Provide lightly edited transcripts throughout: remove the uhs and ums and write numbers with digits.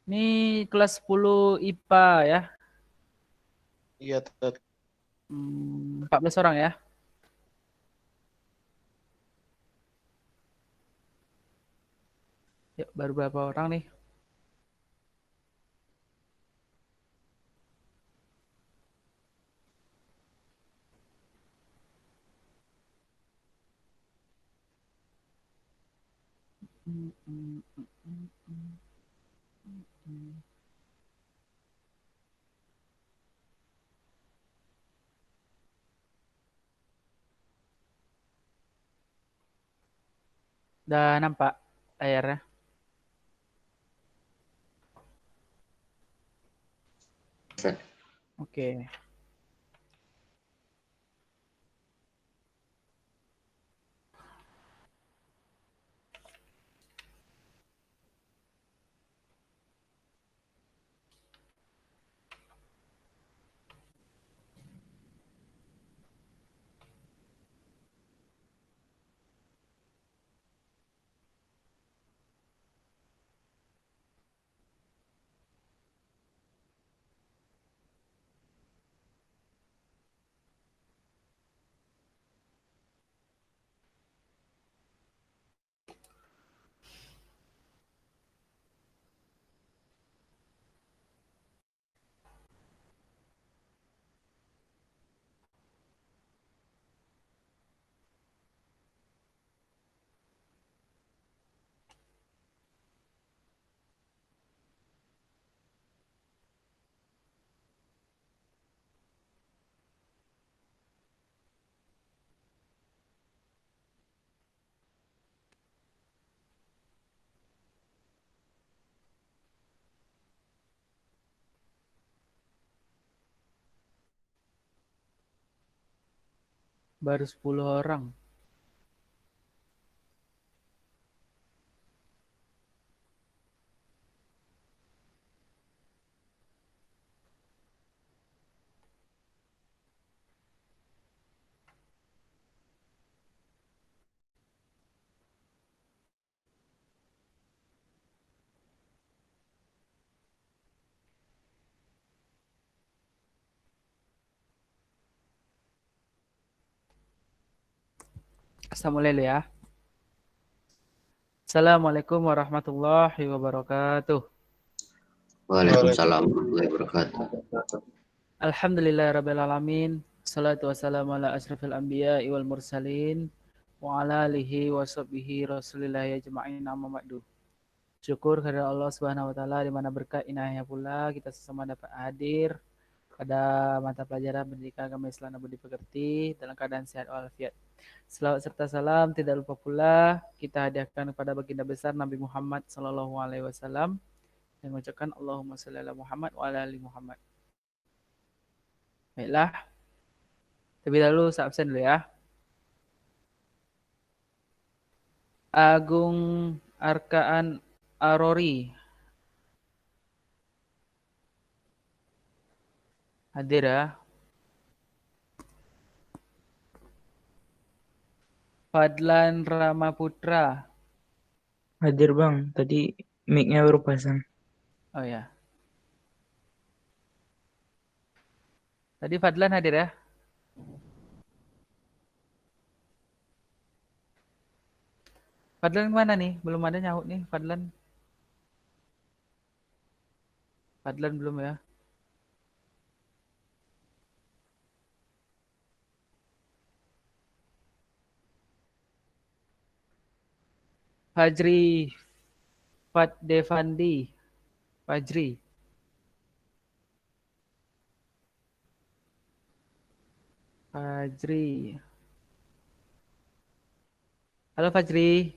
Ini kelas 10 IPA ya. Iya, Tet. 14 orang ya. Yuk, baru berapa orang nih? Udah nampak layarnya? Oke. Baru 10 orang. Kita mulai dulu ya. Assalamualaikum warahmatullahi wabarakatuh. Waalaikumsalam warahmatullahi wabarakatuh. Alhamdulillahirabbil alamin. Salatu wassalamu ala asrafil anbiya wal mursalin wa ala alihi wa sahbihi rasulillahi ajma'in amma ba'du. Syukur kepada Allah Subhanahu wa taala di mana berkat inayahnya pula kita sesama dapat hadir pada mata pelajaran pendidikan agama Islam dan budi pekerti dalam keadaan sehat walafiat. Selawat serta salam tidak lupa pula kita hadiahkan kepada baginda besar Nabi Muhammad sallallahu alaihi wasallam yang mengucapkan Allahumma shalli ala Muhammad wa ala ali Muhammad. Baiklah, terlebih dahulu saya absen dulu ya. Agung Arkaan Arori hadir ya. Fadlan Ramaputra. Hadir bang, tadi mic-nya baru pasang. Oh ya. Tadi Fadlan hadir ya. Fadlan mana nih? Belum ada nyaut nih Fadlan. Fadlan belum ya. Fajri Fadevandi. Fajri. Fajri. Halo Fajri.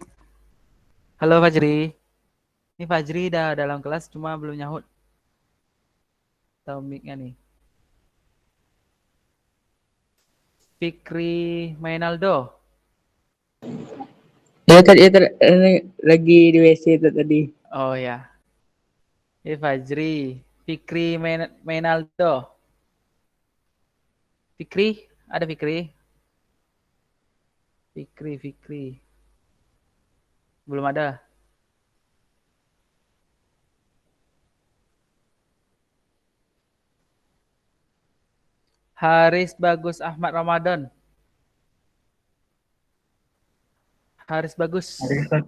Halo Fajri. Ini Fajri dah dalam kelas cuma belum nyahut. Tahu mic-nya nih. Fikri Mainaldo. Ya tadi lagi di WC itu tadi. Oh ya. Ini Fajri. Fikri Mainaldo. Fikri, ada Fikri? Fikri. Belum ada. Haris Bagus Ahmad Ramadan. Haris Bagus. Hadir, Ustaz.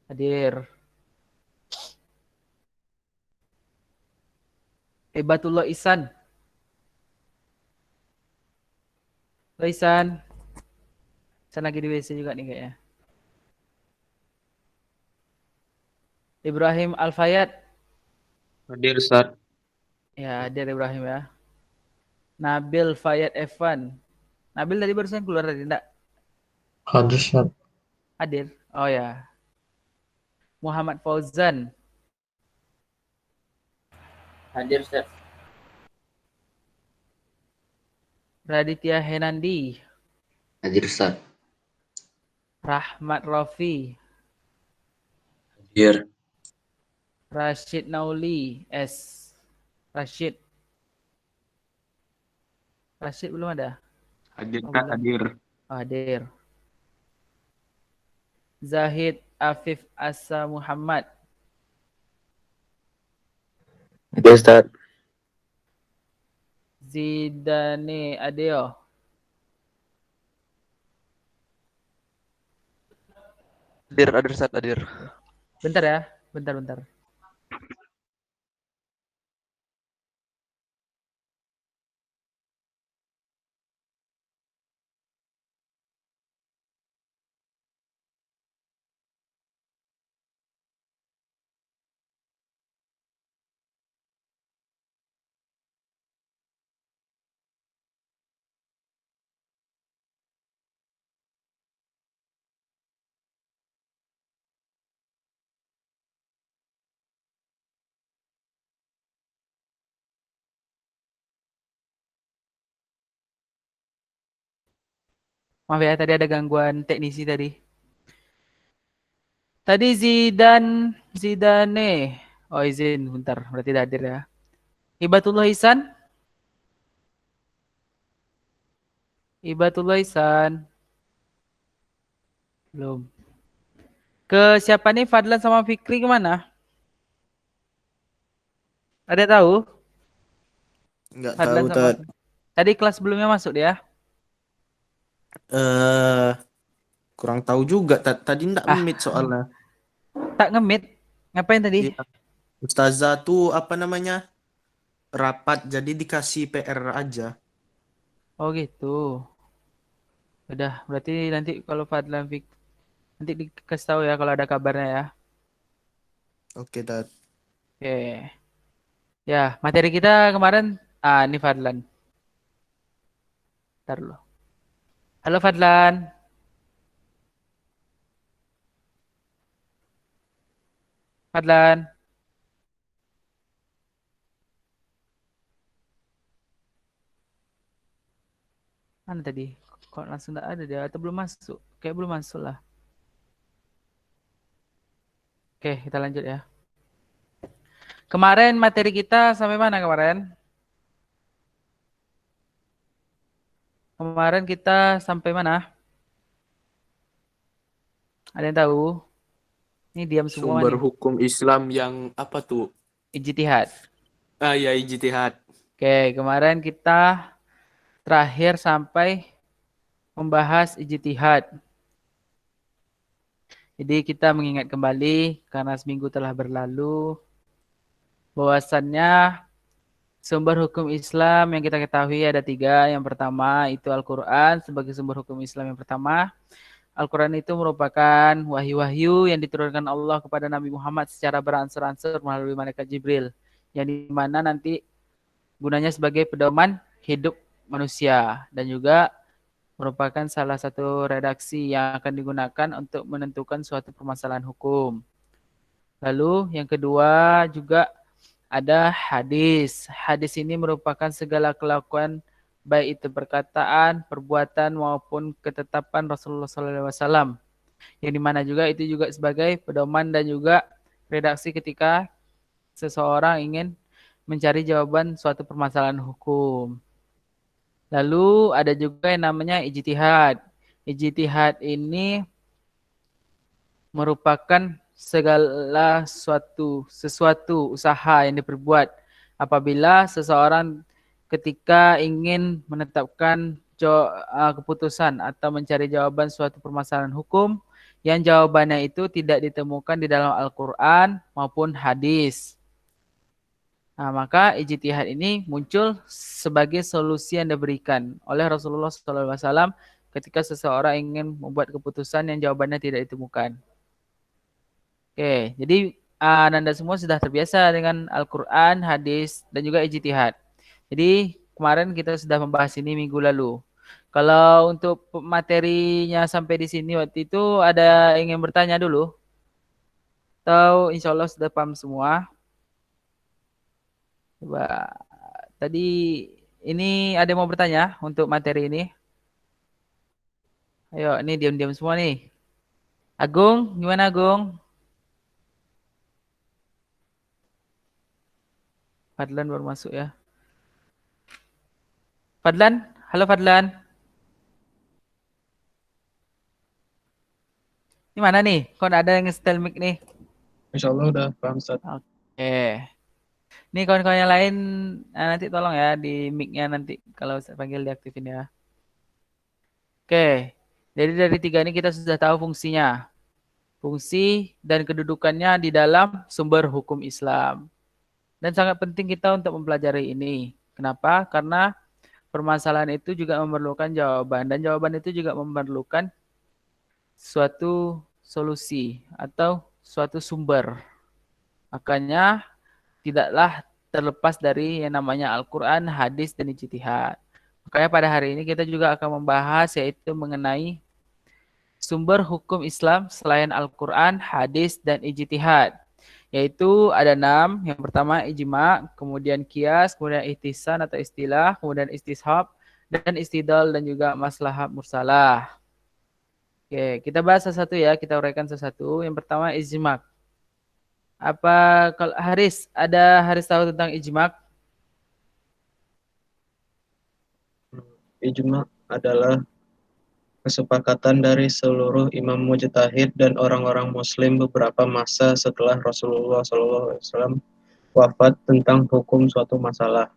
Hadir. Ibatullah Ihsan. Halo Ihsan. Ihsan lagi di WC juga nih kayaknya. Ibrahim Alfayat. Hadir, Ustaz. Ya, hadir Ibrahim ya. Nabil Fayat Evan. Nabil tadi barusan keluar tadi enggak? Hadir, Ustaz. Hadir. Oh ya. Muhammad Fauzan. Hadir, Ustaz. Raditya Henandi. Hadir, Ustaz. Rahmat Rafi. Hadir. Rashid Nauli S. Rashid. Rashid belum ada? Hadir, Oh, Kak. belum. Hadir. Oh, hadir. Zahid Afif Asa Muhammad. Hadir, Ustaz. Zidane Adeo. Hadir, Ustaz. Hadir. Bentar ya, bentar. Maaf ya, tadi ada gangguan teknisi tadi. Tadi Zidane. Oh, izin, bentar. Berarti tidak hadir ya. Hibatullah Ihsan. Hibatullah Ihsan. Belum. Ke siapa nih? Fadlan sama Fikri kemana? Ada tahu? Nggak Fadlan tahu, sama Tat. Tadi kelas sebelumnya masuk dia. Kurang tahu juga, Tat. Tadi nggak Ah. meet soalnya. Tak nge-meet. Ngapain tadi? Iya. Ustazah tuh apa namanya? Rapat, jadi dikasih PR aja. Oh gitu. Udah, berarti nanti kalau Fadlan nanti dikasih tahu ya kalau ada kabarnya ya. Oke, Tat. Oke. Ya, materi kita kemarin ini Fadlan. Ntar dulu. Halo Fadlan. Fadlan. Mana tadi? Kok langsung enggak ada dia atau belum masuk? Kayak belum masuk lah. Oke, kita lanjut ya. Kemarin materi kita sampai mana kemarin? Kemarin kita sampai mana? Ada yang tahu? Ini diam semua Sumber nih. hukum Islam yang apa tuh? Ijtihad. Ya, ijtihad. Oke, kemarin kita terakhir sampai membahas ijtihad. Jadi kita mengingat kembali karena seminggu telah berlalu bahwasannya sumber hukum Islam yang kita ketahui ada 3. Yang pertama itu Al-Quran sebagai sumber hukum Islam yang pertama. Al-Quran itu merupakan wahyu-wahyu yang diturunkan Allah kepada Nabi Muhammad secara beransur-ansur melalui malaikat Jibril. Yang dimana nanti gunanya sebagai pedoman hidup manusia. Dan juga merupakan salah satu redaksi yang akan digunakan untuk menentukan suatu permasalahan hukum. Lalu yang kedua juga ada hadis. Hadis ini merupakan segala kelakuan baik itu perkataan, perbuatan maupun ketetapan Rasulullah SAW. Yang dimana juga itu juga sebagai pedoman dan juga redaksi ketika seseorang ingin mencari jawaban suatu permasalahan hukum. Lalu ada juga yang namanya ijtihad. Ijtihad ini merupakan segala sesuatu usaha yang diperbuat apabila seseorang ketika ingin menetapkan keputusan atau mencari jawaban suatu permasalahan hukum yang jawabannya itu tidak ditemukan di dalam Al-Quran maupun hadis. Nah, maka ijtihad ini muncul sebagai solusi yang diberikan oleh Rasulullah SAW ketika seseorang ingin membuat keputusan yang jawabannya tidak ditemukan. Oke, jadi Nanda semua sudah terbiasa dengan Al-Quran, hadis, dan juga ijtihad. Jadi kemarin kita sudah membahas ini minggu lalu. Kalau untuk materinya sampai di sini waktu itu ada yang ingin bertanya dulu? Atau insya Allah sudah paham semua? Coba tadi ini ada yang mau bertanya untuk materi ini? Ayo, ini diam-diam semua nih. Agung, gimana Agung? Fadlan baru masuk ya. Fadlan, halo Fadlan. Ini mana nih? Kok ada yang nge-setel mic nih? Insya Allah udah paham, Ustaz. Oke. Nih kawan-kawan yang lain nanti tolong ya di mic-nya nanti kalau saya panggil diaktifin ya. Oke. Jadi dari tiga ini kita sudah tahu fungsinya. Fungsi dan kedudukannya di dalam sumber hukum Islam. Dan sangat penting kita untuk mempelajari ini. Kenapa? Karena permasalahan itu juga memerlukan jawaban. Dan jawaban itu juga memerlukan suatu solusi atau suatu sumber. Makanya tidaklah terlepas dari yang namanya Al-Quran, hadis, dan ijtihad. Makanya pada hari ini kita juga akan membahas yaitu mengenai sumber hukum Islam selain Al-Quran, hadis, dan ijtihad. Yaitu ada 6. Yang pertama ijma, kemudian qiyas, kemudian ihtisan atau istilah, kemudian istishab, dan istidlal, dan juga maslahat mursalah. Oke, kita bahas satu-satu ya, kita uraikan satu-satu. Yang pertama ijma. Apa kalau Haris, ada Haris tahu tentang ijma? Ijma adalah kesepakatan dari seluruh imam mujtahid dan orang-orang muslim beberapa masa setelah Rasulullah SAW wafat tentang hukum suatu masalah.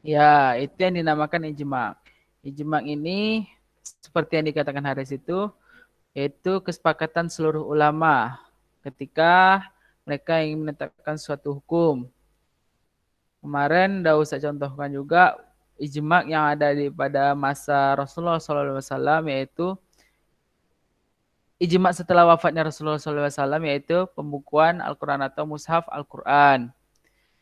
Ya, itu yang dinamakan ijma. Ijma ini seperti yang dikatakan Haris itu, yaitu kesepakatan seluruh ulama ketika mereka ingin menetapkan suatu hukum. Kemarin dah usah contohkan juga ijma yang ada pada masa Rasulullah SAW, yaitu ijma setelah wafatnya Rasulullah SAW, yaitu pembukuan Al-Quran atau mushaf Al-Quran.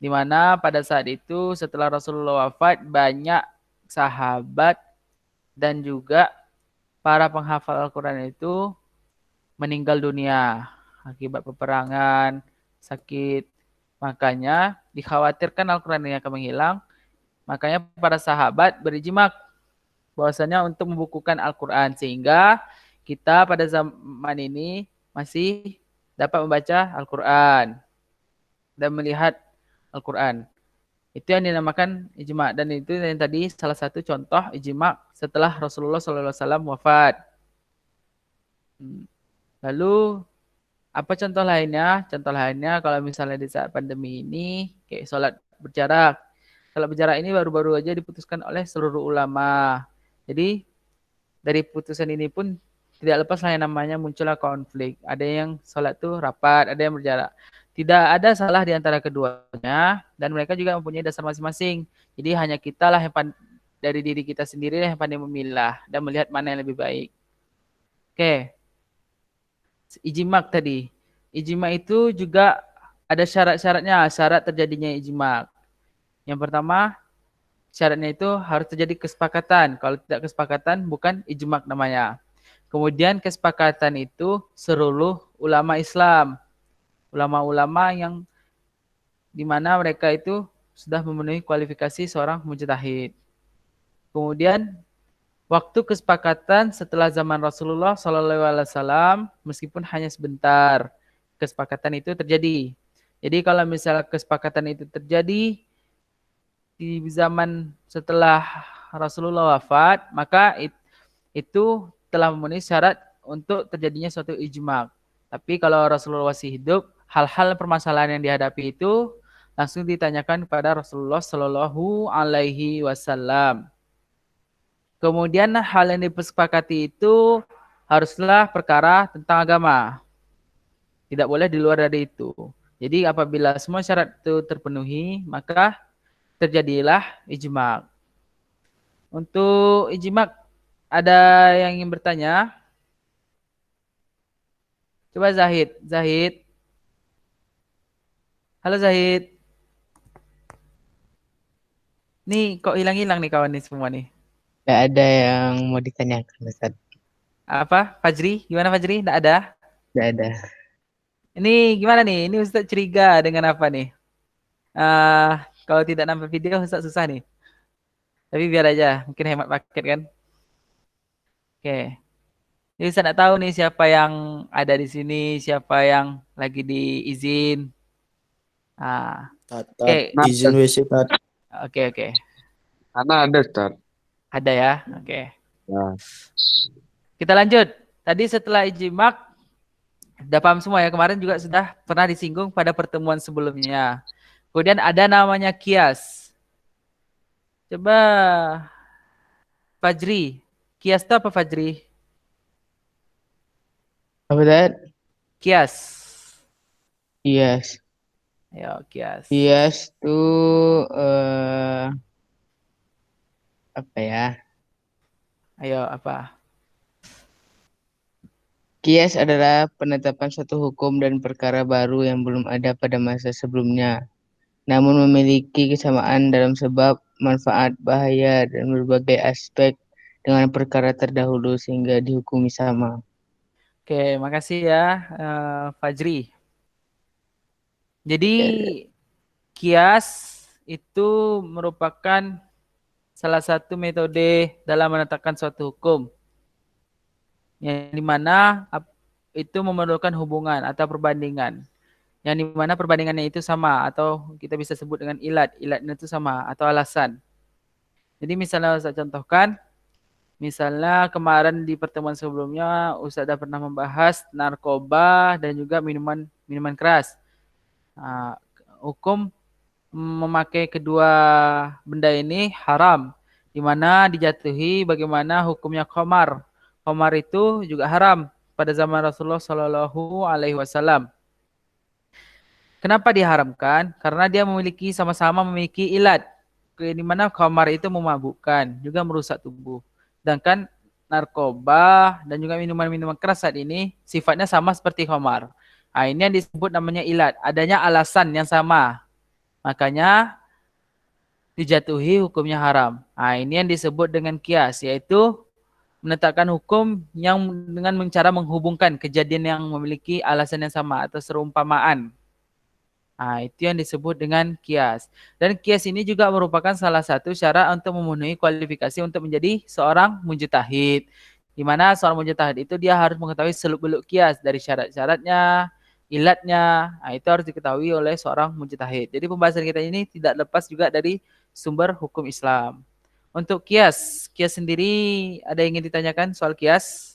Di mana pada saat itu setelah Rasulullah wafat, banyak sahabat dan juga para penghafal Al-Quran itu meninggal dunia akibat peperangan, sakit. Makanya dikhawatirkan Al-Quran ini akan menghilang. Makanya para sahabat berijma bahwasanya untuk membukukan Al-Quran, sehingga kita pada zaman ini masih dapat membaca Al-Quran dan melihat Al-Quran. Itu yang dinamakan ijma, dan itu yang tadi salah satu contoh ijma setelah Rasulullah SAW wafat. Lalu apa contoh lainnya? Contoh lainnya kalau misalnya di saat pandemi ini kayak sholat berjarak. Sholat berjarak ini baru-baru aja diputuskan oleh seluruh ulama. Jadi dari putusan ini pun tidak lepas lah yang namanya muncullah konflik. Ada yang sholat tuh rapat, ada yang berjarak. Tidak ada salah di antara keduanya, dan mereka juga mempunyai dasar masing-masing. Jadi hanya kita lah yang dari diri kita sendiri yang pandai memilah dan melihat mana yang lebih baik. Oke. Ijma tadi. Ijma itu juga ada syarat-syaratnya, syarat terjadinya ijma. Yang pertama, syaratnya itu harus terjadi kesepakatan. Kalau tidak kesepakatan, bukan ijma namanya. Kemudian kesepakatan itu seluruh ulama Islam. Ulama-ulama yang dimana mereka itu sudah memenuhi kualifikasi seorang mujtahid. Kemudian waktu kesepakatan setelah zaman Rasulullah SAW, meskipun hanya sebentar, kesepakatan itu terjadi. Jadi kalau misalnya kesepakatan itu terjadi di zaman setelah Rasulullah wafat, maka itu telah memenuhi syarat untuk terjadinya suatu ijma. Tapi kalau Rasulullah masih hidup, hal-hal permasalahan yang dihadapi itu langsung ditanyakan kepada Rasulullah Shallallahu Alaihi Wasallam. Kemudian hal yang disepakati itu haruslah perkara tentang agama. Tidak boleh di luar dari itu. Jadi apabila semua syarat itu terpenuhi, maka terjadilah ijma'. Untuk ijma' ada yang ingin bertanya? Coba Zahid. Zahid. Halo Zahid. Nih kok hilang-hilang nih kawan nih semua nih. Tidak ada yang mau ditanyakan, Ustaz. Apa? Fajri? Gimana Fajri? Tidak ada? Tidak ada. Ini gimana nih? Ini Ustaz curiga dengan apa nih? Kalau tidak nampak video Ustaz susah nih. Tapi biar aja, mungkin hemat paket kan. Oke. Jadi Ustaz tidak tahu nih siapa yang ada di sini, siapa yang lagi diizin. Tat, Oke. izin WC tat. Oke. Karena ada, Ustaz. Ada ya. Oke. Ya. Kita lanjut. Tadi setelah ijma' udah paham semua ya. Kemarin juga sudah pernah disinggung pada pertemuan sebelumnya. Kemudian ada namanya kias. Coba Fajri. Kias itu apa Fajri? Apa Ustaz? Kias. Kias. Ayo kias. Kias itu apa ya? Ayo apa? Kias adalah penetapan suatu hukum dan perkara baru yang belum ada pada masa sebelumnya, namun memiliki kesamaan dalam sebab, manfaat, bahaya, dan berbagai aspek dengan perkara terdahulu sehingga dihukumi sama. Oke, makasih ya Fajri. Jadi kias itu merupakan salah satu metode dalam menetapkan suatu hukum. Yang dimana itu memerlukan hubungan atau perbandingan. Yang dimana perbandingannya itu sama atau kita bisa sebut dengan ilat. Ilatnya itu sama atau alasan. Jadi misalnya saya contohkan, misalnya kemarin di pertemuan sebelumnya Ustaz sudah pernah membahas narkoba dan juga minuman keras. Hukum memakai kedua benda ini haram, di mana dijatuhi bagaimana hukumnya khamar. Khamar itu juga haram pada zaman Rasulullah Shallallahu Alaihi Wasallam. Kenapa diharamkan? Karena dia sama-sama memiliki ilat, di mana khamar itu memabukkan, juga merusak tubuh. Sedangkan narkoba dan juga minuman-minuman keras saat ini sifatnya sama seperti khamar. Ini yang disebut namanya ilat, adanya alasan yang sama. Makanya dijatuhi hukumnya haram. Ini yang disebut dengan kias, yaitu menetapkan hukum yang dengan cara menghubungkan kejadian yang memiliki alasan yang sama atau serumpamaan. Itu yang disebut dengan kias. Dan kias ini juga merupakan salah satu syarat untuk memenuhi kualifikasi untuk menjadi seorang mujtahid. Di mana seorang mujtahid itu dia harus mengetahui seluk-beluk kias dari syarat-syaratnya, ilatnya. Itu harus diketahui oleh seorang mujtahid. Jadi pembahasan kita ini tidak lepas juga dari sumber hukum Islam. Untuk kias sendiri ada yang ingin ditanyakan soal kias?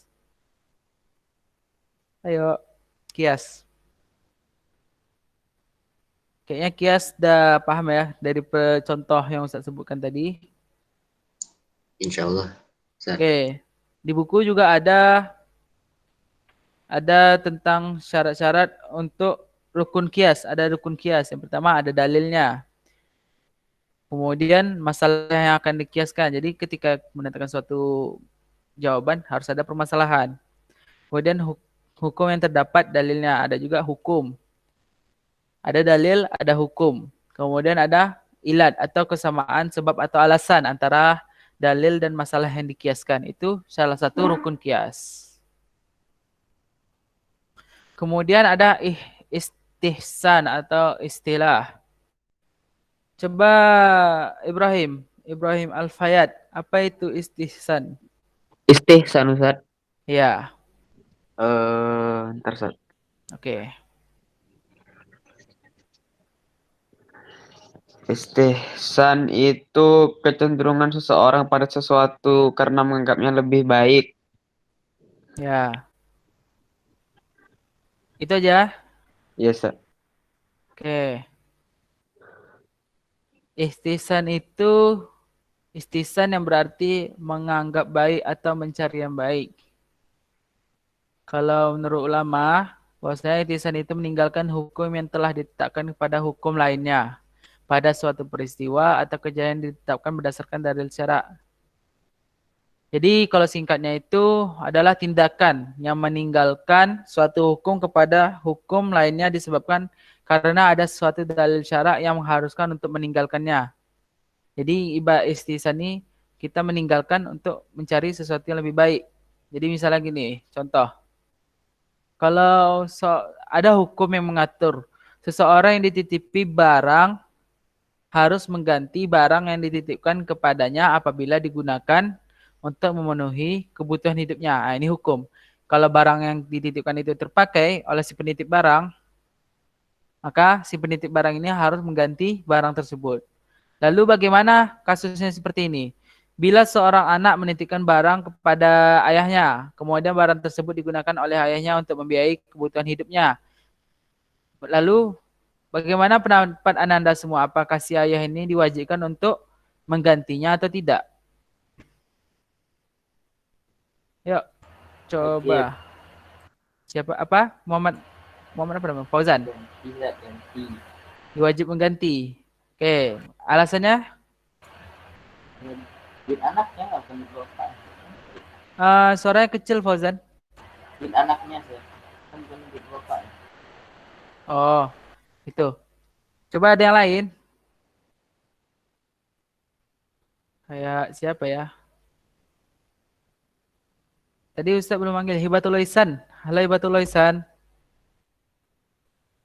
Ayo, kias. Kayaknya kias udah paham ya dari contoh yang Ustaz sebutkan tadi. Insya Allah. Oke, di buku juga ada tentang syarat-syarat untuk rukun kias. Ada rukun kias. Yang pertama ada dalilnya. Kemudian masalah yang akan dikiaskan. Jadi ketika menentukan suatu jawaban harus ada permasalahan. Kemudian hukum yang terdapat dalilnya. Ada juga hukum. Ada dalil, ada hukum. Kemudian ada ilat atau kesamaan sebab atau alasan antara dalil dan masalah yang dikiaskan. Itu salah satu rukun kias. Kemudian ada istihsan atau istilah. Coba Ibrahim Al-Fayad, apa itu istihsan? Istihsan, Ustaz. Ya. Ntar, Ustaz. Oke. Istihsan itu kecenderungan seseorang pada sesuatu karena menganggapnya lebih baik. Ya. Itu aja. Iya, Ustaz. Oke. Ihtisan itu ihtisan yang berarti menganggap baik atau mencari yang baik. Kalau menurut ulama, bahwasanya ihtisan itu meninggalkan hukum yang telah ditetapkan kepada hukum lainnya pada suatu peristiwa atau kejadian yang ditetapkan berdasarkan dalil syara'. Jadi kalau singkatnya itu adalah tindakan yang meninggalkan suatu hukum kepada hukum lainnya disebabkan karena ada suatu dalil syara' yang mengharuskan untuk meninggalkannya. Jadi ibarat ihtisan ini kita meninggalkan untuk mencari sesuatu yang lebih baik. Jadi misalnya gini, contoh. Kalau ada hukum yang mengatur seseorang yang dititipi barang harus mengganti barang yang dititipkan kepadanya apabila digunakan untuk memenuhi kebutuhan hidupnya. Nah, ini hukum. Kalau barang yang dititipkan itu terpakai oleh si penitip barang, maka si penitip barang ini harus mengganti barang tersebut. Lalu bagaimana kasusnya seperti ini? Bila seorang anak menitipkan barang kepada ayahnya, kemudian barang tersebut digunakan oleh ayahnya untuk membiayai kebutuhan hidupnya. Lalu bagaimana pendapat Ananda semua? Apakah si ayah ini diwajibkan untuk menggantinya atau tidak? Yuk, coba. Siapa apa? Muhammad apa namanya? Fauzan. Diwajib mengganti. Oke, alasannya? Anaknya nggak akan bapak. Suaranya kecil, Fauzan. Anaknya sih, kan bukan bapak. Oh, itu. Coba ada yang lain. Kayak siapa ya? Tadi Ustaz belum manggil Hibatul Ihsan. Halo Hibatul Ihsan.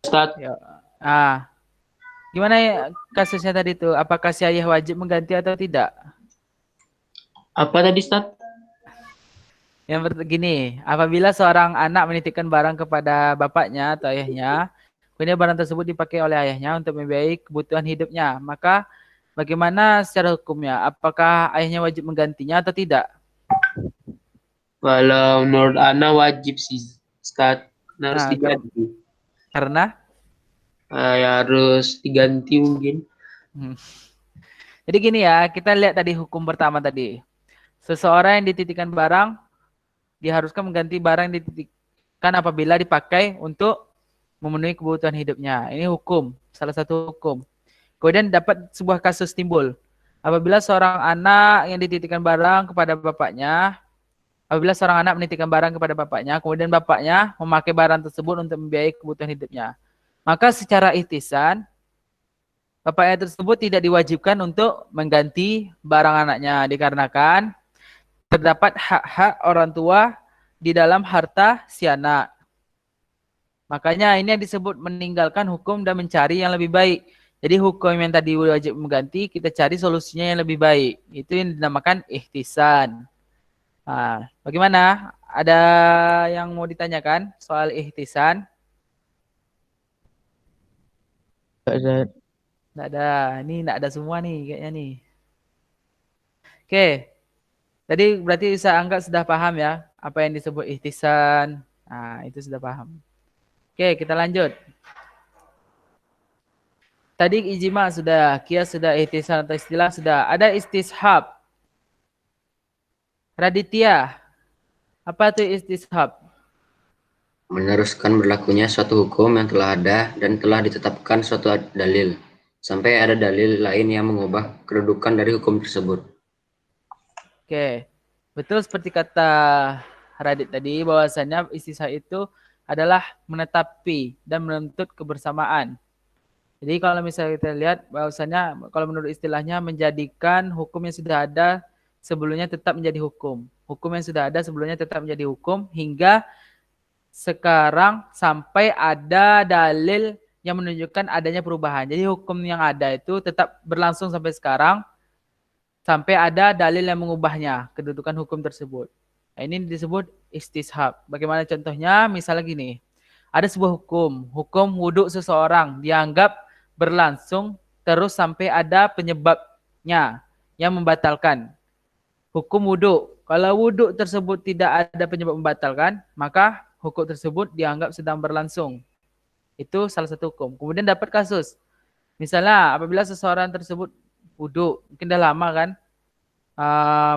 Ustaz, Ya. Gimana ya kasusnya tadi tuh? Apakah si ayah wajib mengganti atau tidak? apa tadi Ustaz? Yang begini, apabila seorang anak menitipkan barang kepada bapaknya atau ayahnya, kemudian barang tersebut dipakai oleh ayahnya untuk membiayai kebutuhan hidupnya, maka bagaimana secara hukumnya? Apakah ayahnya wajib menggantinya atau tidak? Kalau menurut Ana wajib sih Ustaz, harus Nah, diganti. Karena Ya harus diganti mungkin. jadi gini ya, kita lihat tadi hukum pertama tadi. Seseorang yang dititipkan barang diharuskan mengganti barang yang dititipkan apabila dipakai untuk memenuhi kebutuhan hidupnya. Ini hukum, salah satu hukum. Kemudian dapat sebuah kasus timbul. Apabila seorang anak yang dititipkan barang kepada bapaknya, apabila seorang anak menitipkan barang kepada bapaknya, kemudian bapaknya memakai barang tersebut untuk membiayai kebutuhan hidupnya. Maka secara ihtisan, bapaknya tersebut tidak diwajibkan untuk mengganti barang anaknya dikarenakan terdapat hak-hak orang tua di dalam harta si anak. Makanya ini yang disebut meninggalkan hukum dan mencari yang lebih baik. Jadi hukum yang tadi wajib mengganti, kita cari solusinya yang lebih baik. Itu yang dinamakan ihtisan. Nah, bagaimana? Ada yang mau ditanyakan soal ihtisan? Nggak ada. Ini nggak ada semua nih kayaknya nih. Oke. Tadi berarti saya anggap sudah paham ya apa yang disebut ihtisan. Nah, itu sudah paham. Oke, kita lanjut. Tadi ijma sudah, qiyas sudah, ihtisan atau istilah sudah. Ada istishab. Raditya. Apa itu istishab? Meneruskan berlakunya suatu hukum yang telah ada dan telah ditetapkan suatu dalil, sampai ada dalil lain yang mengubah kedudukan dari hukum tersebut. Oke, betul seperti kata Radit tadi, bahwasanya istishab itu adalah menetapi dan menuntut kebersamaan. Jadi kalau misalnya kita lihat bahwasanya kalau menurut istilahnya menjadikan hukum yang sudah ada sebelumnya tetap menjadi hukum. Hukum yang sudah ada sebelumnya tetap menjadi hukum hingga sekarang sampai ada dalil yang menunjukkan adanya perubahan. Jadi hukum yang ada itu tetap berlangsung sampai sekarang sampai ada dalil yang mengubahnya, kedudukan hukum tersebut. Nah, ini disebut istishab. Bagaimana contohnya? Misalnya gini, ada sebuah hukum wudhu seseorang dianggap berlangsung terus sampai ada penyebabnya yang membatalkan. Hukum wudhu, kalau wudhu tersebut tidak ada penyebab membatalkan, maka hukum tersebut dianggap sedang berlangsung. Itu salah satu hukum. Kemudian dapat kasus. Misalnya apabila seseorang tersebut wudhu, mungkin dah lama kan,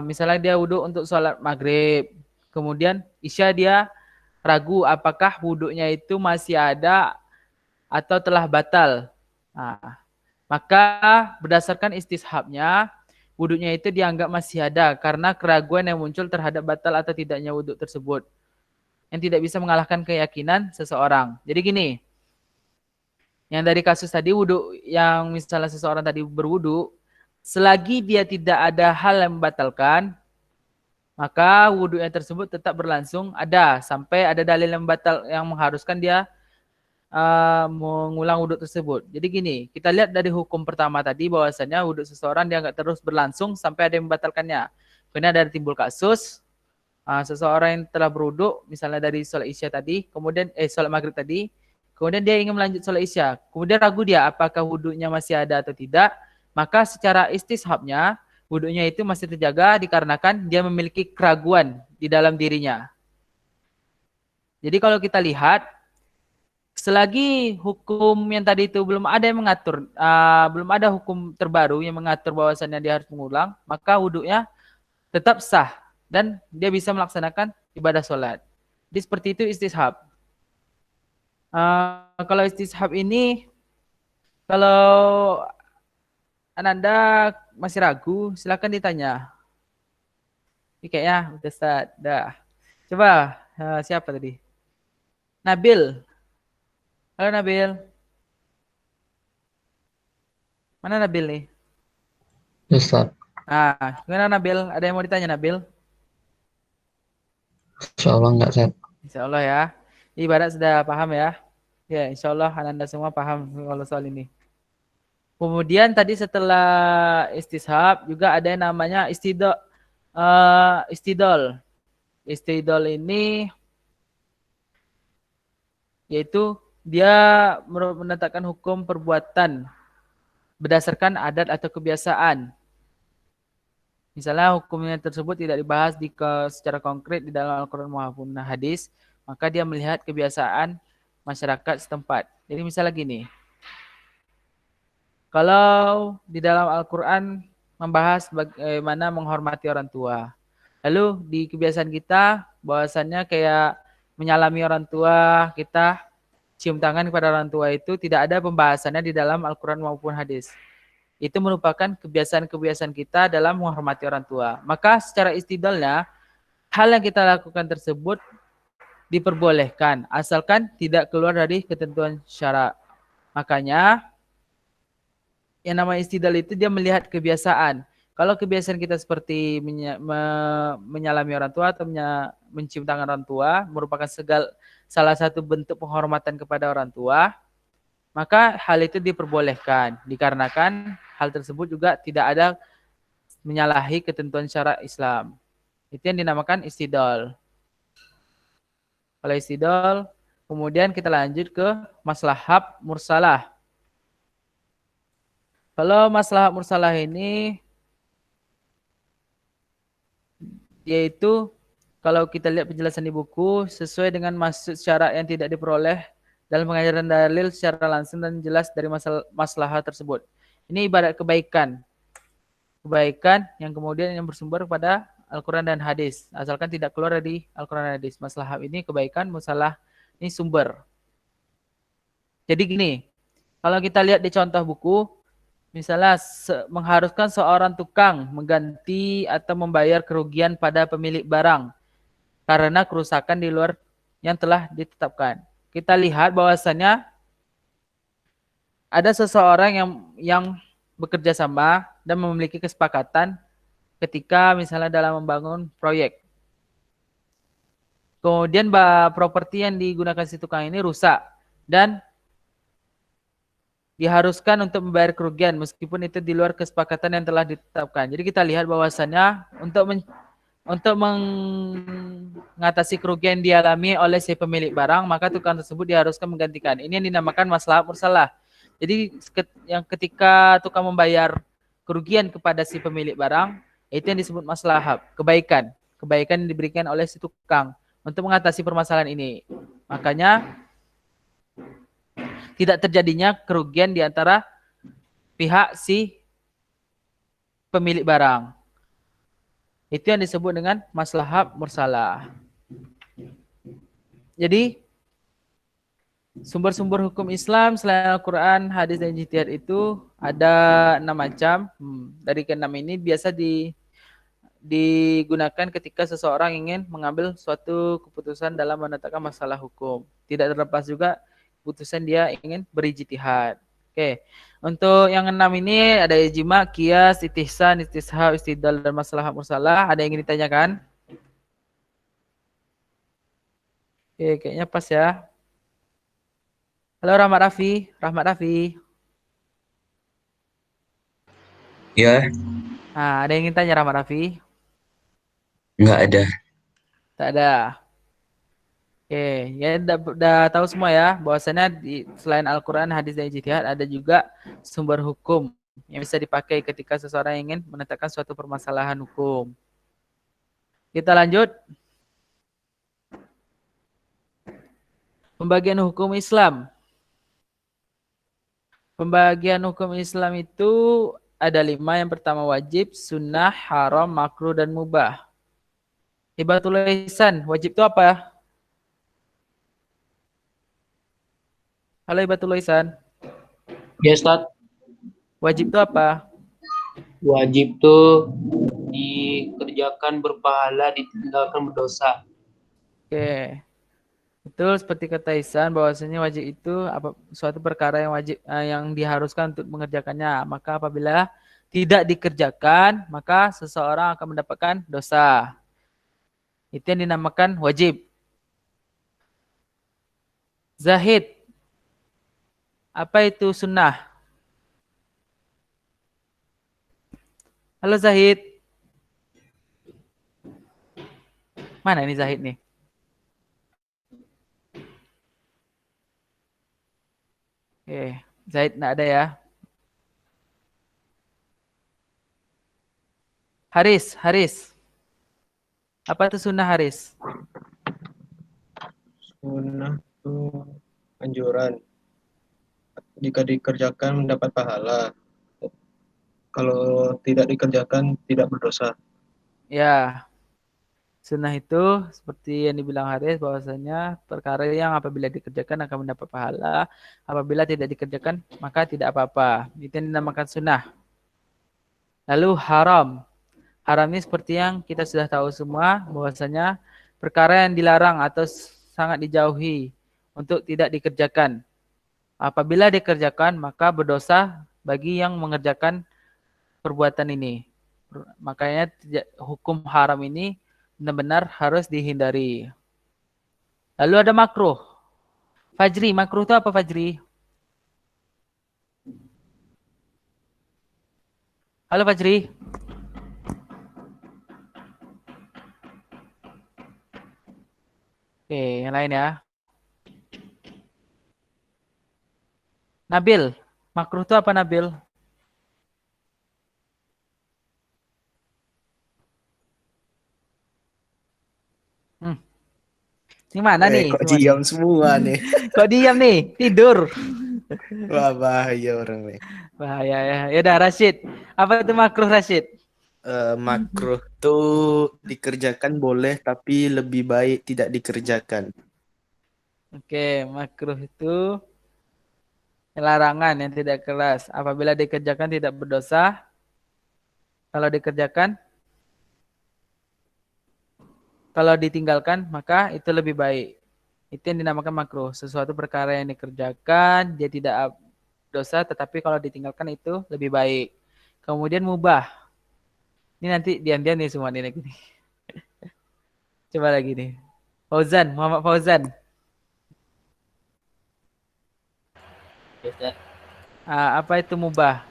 misalnya dia wudhu untuk sholat maghrib, kemudian isya dia ragu apakah wudhunya itu masih ada atau telah batal. Nah, maka berdasarkan istishabnya, wudhunya itu dianggap masih ada karena keraguan yang muncul terhadap batal atau tidaknya wudhu tersebut, yang tidak bisa mengalahkan keyakinan seseorang. Jadi gini, yang dari kasus tadi wudhu, yang misalnya seseorang tadi berwudhu, selagi dia tidak ada hal yang membatalkan, maka wudhunya tersebut tetap berlangsung ada sampai ada dalil yang batal yang mengharuskan dia mengulang wudhu tersebut. Jadi gini, kita lihat dari hukum pertama tadi bahwasannya wudhu seseorang dia nggak terus berlangsung sampai ada yang membatalkannya. Kemudian ada timbul kasus seseorang yang telah berwudhu, misalnya dari sholat isya tadi, kemudian sholat maghrib tadi, kemudian dia ingin melanjut sholat isya, kemudian ragu dia apakah wudhunya masih ada atau tidak, maka secara istishabnya wudhunya itu masih terjaga dikarenakan dia memiliki keraguan di dalam dirinya. Jadi kalau kita lihat, selagi hukum yang tadi itu belum ada yang mengatur, belum ada hukum terbaru yang mengatur bahwasannya dia harus mengulang, maka wudhunya tetap sah dan dia bisa melaksanakan ibadah sholat. Jadi seperti itu istishab. Kalau istishab ini, kalau Ananda masih ragu, silakan ditanya. Ini kayaknya udah start, dah. Coba siapa tadi? Nabil. Halo Nabil. Mana Nabil nih? Ustaz, Gimana Nabil? Ada yang mau ditanya Nabil? insya Allah enggak, Ustaz. Insya Allah ya. Ibarat sudah paham ya. Ya, insya Allah Ananda semua paham kalau soal ini. Kemudian tadi setelah istishab juga ada yang namanya istidol. Istidol ini yaitu dia menetapkan hukum perbuatan berdasarkan adat atau kebiasaan. Misalnya hukumnya tersebut tidak dibahas secara konkret di dalam Al-Quran maupun hadis, maka dia melihat kebiasaan masyarakat setempat. Jadi misalnya gini, kalau di dalam Al-Quran membahas bagaimana menghormati orang tua, lalu di kebiasaan kita bahwasannya kayak menyalami orang tua, kita cium tangan kepada orang tua itu tidak ada pembahasannya di dalam Al-Quran maupun hadis. Itu merupakan kebiasaan-kebiasaan kita dalam menghormati orang tua. Maka secara istidlalnya, hal yang kita lakukan tersebut diperbolehkan, asalkan tidak keluar dari ketentuan syara. Makanya, yang namanya istidlal itu dia melihat kebiasaan. Kalau kebiasaan kita seperti menyalami orang tua atau mencium tangan orang tua, merupakan salah satu bentuk penghormatan kepada orang tua, maka hal itu diperbolehkan, dikarenakan hal tersebut juga tidak ada menyalahi ketentuan syara Islam. Itu yang dinamakan istidlal. Kalau istidlal, kemudian kita lanjut ke maslahah mursalah. Kalau maslahah mursalah ini, yaitu kalau kita lihat penjelasan di buku, sesuai dengan maksud syarak yang tidak diperoleh dalam pengajaran dalil secara langsung dan jelas dari maslahah tersebut. Ini ibarat kebaikan. Kebaikan yang kemudian yang bersumber pada Al-Quran dan hadis. Asalkan tidak keluar dari Al-Quran dan hadis. Maslahah ini kebaikan, musalah ini sumber. Jadi gini, kalau kita lihat di contoh buku, misalnya mengharuskan seorang tukang mengganti atau membayar kerugian pada pemilik barang karena kerusakan di luar yang telah ditetapkan. Kita lihat bahwasannya ada seseorang yang bekerja sama dan memiliki kesepakatan ketika misalnya dalam membangun proyek. Kemudian properti yang digunakan si tukang ini rusak dan diharuskan untuk membayar kerugian meskipun itu di luar kesepakatan yang telah ditetapkan. Jadi kita lihat bahwasannya untuk mengatasi kerugian yang dialami oleh si pemilik barang, maka tukang tersebut diharuskan menggantikan. Ini yang dinamakan maslahah mursalah. Jadi yang ketika tukang membayar kerugian kepada si pemilik barang, itu yang disebut maslahah, kebaikan. Kebaikan yang diberikan oleh si tukang untuk mengatasi permasalahan ini. Makanya tidak terjadinya kerugian di antara pihak si pemilik barang. Itu yang disebut dengan maslahat mursalah. Jadi sumber-sumber hukum Islam selain Al-Quran, hadis dan ijtihad itu ada 6 macam. Dari ke-6 ini biasa digunakan ketika seseorang ingin mengambil suatu keputusan dalam menetapkan masalah hukum. Tidak terlepas juga keputusan dia ingin berijtihad. Oke. Untuk yang 6 ini ada ijma, qiyas, istihsan, istishab, istidlal dan masalah mursalah. Ada yang ingin ditanyakan? Oke, kayaknya pas ya. Halo Rahmat Rafi. Ya, Nah, ada yang ingin tanya Rahmat Rafi? nggak ada. Tak ada. Oke, ya udah tahu semua ya bahwasannya selain Al-Quran, hadis dan ijtihad ada juga sumber hukum yang bisa dipakai ketika seseorang ingin menetapkan suatu permasalahan hukum. Kita lanjut. Pembagian hukum Islam. Pembagian hukum Islam itu ada 5. Yang pertama wajib, sunnah, haram, makruh, dan mubah. Hibatul Ihsan, wajib itu apa? Halo Hibatul Ihsan. Ya Ustaz, Wajib itu apa? wajib tuh dikerjakan berpahala, ditinggalkan berdosa. Oke. Betul seperti kata Ihsan bahwasanya wajib itu suatu perkara yang wajib yang diharuskan untuk mengerjakannya. Maka apabila tidak dikerjakan, maka seseorang akan mendapatkan dosa. Itu yang dinamakan wajib. Zahid. Apa itu sunnah? Halo Zahid. Mana ini Zahid nih? Oke, Zahid enggak ada ya. Haris. Apa itu sunnah Haris? Sunnah itu anjuran. Jika dikerjakan mendapat pahala. Kalau tidak dikerjakan tidak berdosa. Ya. Sunnah itu seperti yang dibilang Haris bahwasanya perkara yang apabila dikerjakan akan mendapat pahala, apabila tidak dikerjakan maka tidak apa-apa. Itu yang dinamakan sunnah. Lalu haram. Haram ini seperti yang kita sudah tahu semua bahwasanya perkara yang dilarang atau sangat dijauhi untuk tidak dikerjakan. Apabila dikerjakan maka berdosa bagi yang mengerjakan perbuatan ini. Makanya hukum haram ini benar-benar harus dihindari. Lalu ada makruh. Fajri, makruh itu apa Fajri? Halo Fajri. Oke, yang lain ya. Nabil, makruh itu apa Nabil? Ini mana nih? Kok diam semua nih? Kok diam nih? Tidur. Wah, bahaya orang nih. Bahaya ya. Ya udah Rashid. Apa itu makruh Rashid? Makruh tuh dikerjakan boleh tapi lebih baik tidak dikerjakan. Oke, makruh itu larangan yang tidak keras. Apabila dikerjakan tidak berdosa. Kalau dikerjakan, kalau ditinggalkan maka itu lebih baik. Itu yang dinamakan makruh. Sesuatu perkara yang dikerjakan dia tidak dosa, tetapi kalau ditinggalkan itu lebih baik. Kemudian mubah. Ini nanti diam-diam nih semua nih. Coba lagi nih. Fauzan, Muhammad Fauzan. Apa itu mubah?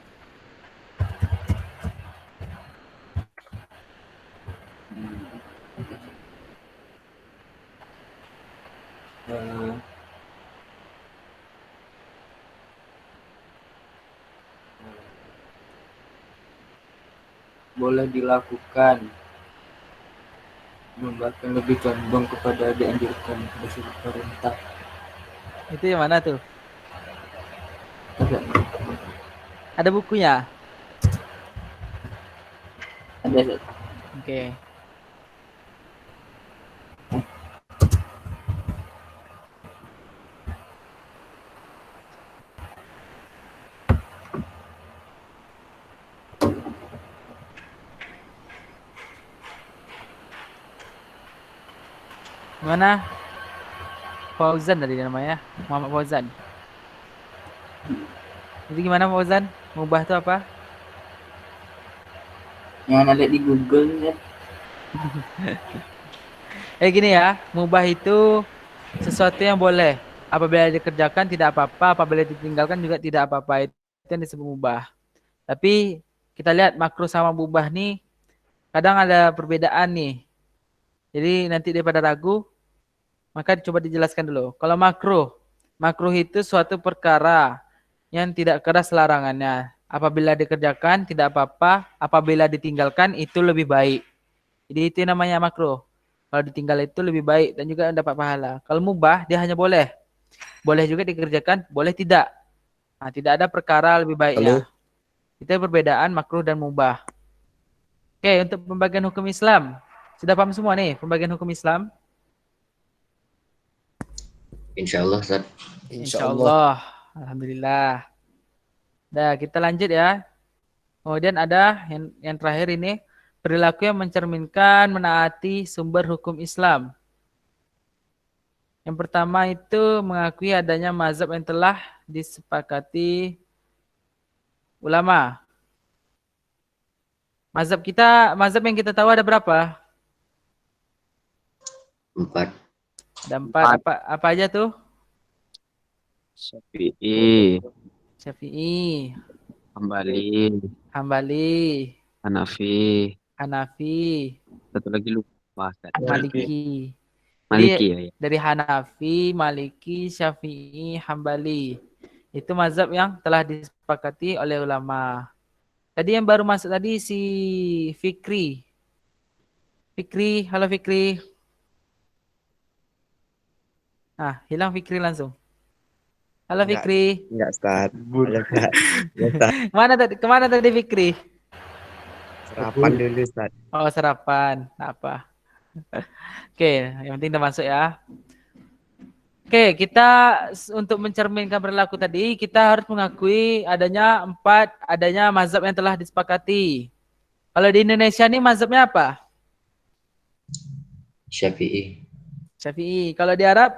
Boleh dilakukan, bahkan lebih condong kepada dianjurkan bersifat perintah. Itu yang mana tuh? Ada bukunya? Ada Ustaz. Oke. Gimana? Fauzan tadi namanya, Muhammad Fauzan. Jadi gimana Fauzan? Mubah itu apa? Yang Ana lihat di Google Ustaz. Gini ya, mubah itu sesuatu yang boleh. Apabila dikerjakan tidak apa-apa, apabila ditinggalkan juga tidak apa-apa. Itu yang disebut mubah. Tapi kita lihat makruh sama mubah nih, kadang ada perbedaan nih. Jadi nanti daripada ragu, maka coba dijelaskan dulu. Kalau makruh itu suatu perkara yang tidak keras larangannya. Apabila dikerjakan tidak apa-apa, apabila ditinggalkan itu lebih baik. Jadi itu namanya makruh. Kalau ditinggal itu lebih baik dan juga dapat pahala. Kalau mubah dia hanya boleh. Boleh juga dikerjakan, boleh tidak. Nah, tidak ada perkara lebih baiknya. Itu perbedaan makruh dan mubah. Oke, untuk pembagian hukum Islam. Sudah paham semua nih pembagian hukum Islam? Insya Allah, Ustaz. Insyaallah. Alhamdulillah. Nah, kita lanjut ya. Kemudian ada yang terakhir ini, perilaku yang mencerminkan menaati sumber hukum Islam. Yang pertama itu mengakui adanya mazhab yang telah disepakati ulama. Mazhab yang kita tahu ada berapa? 4. Ada 4. Apa aja tuh? Syafi'i, Syafi'i, Hambali, Hambali, Hanafi, Hanafi, satu lagi lupa. Ustaz. Maliki. Maliki ya. Dari Hanafi, Maliki, Syafi'i, Hambali. Itu mazhab yang telah disepakati oleh ulama. Tadi yang baru masuk tadi si Fikri. Fikri, halo Fikri. Ah, hilang Fikri langsung. Halo Fikri. Enggak, Ustaz. Kemana tadi Fikri? Sarapan dulu, Ustaz. Oh, sarapan. Apa? Oke, yang penting udah masuk ya. Oke, kita untuk mencerminkan perilaku tadi, kita harus mengakui adanya mazhab yang telah disepakati. Kalau di Indonesia nih mazhabnya apa? Syafi'i. Syafi'i. Kalau di Arab?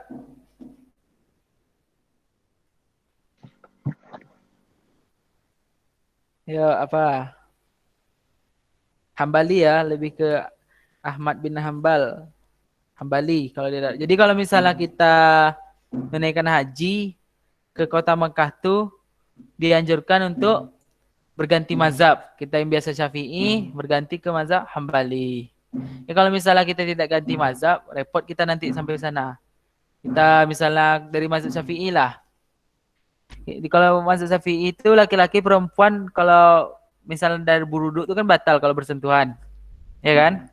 Ya, apa? Hambali ya, lebih ke Ahmad bin Hambal. Hambali kalau di Arab. Jadi kalau misalnya kita menunaikan haji ke kota Mekah tuh dianjurkan untuk berganti mazhab. Kita yang biasa Syafi'i berganti ke mazhab Hambali. Ya, kalau misalnya kita tidak ganti mazhab, repot kita nanti sampai sana. Kita misalnya dari mazhab Syafi'i lah. Jadi kalau mazhab Syafi'i itu laki-laki perempuan kalau misalnya dari berwudu itu kan batal kalau bersentuhan. Ya kan?